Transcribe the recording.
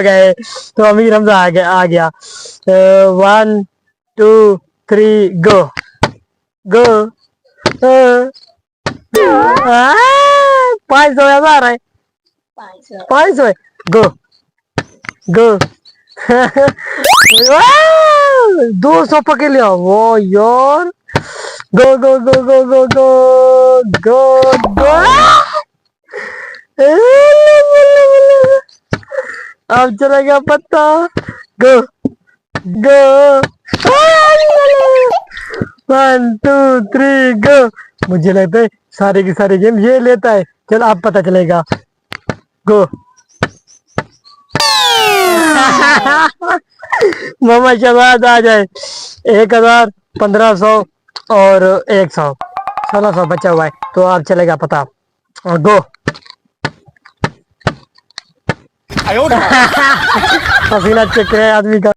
गए तो अमीर हमजा आ गया। 1 2 3 गो गो। 500 है 500 है। गो गो। 200 पकड़ लिया वो यार। गो गो गो गो गो गो गो गो। अब चलेगा पत्ता। गो गो। 1 2 3 गो। मुझे लगता है सारे के सारे गेम ये लेता है। चल अब पता चलेगा। गो। मामा शबाद आ जाए। 1000 1500 और 100 1600 बचा हुआ है तो अब चलेगा पता। और गो। पसीना चेक है आदमी का।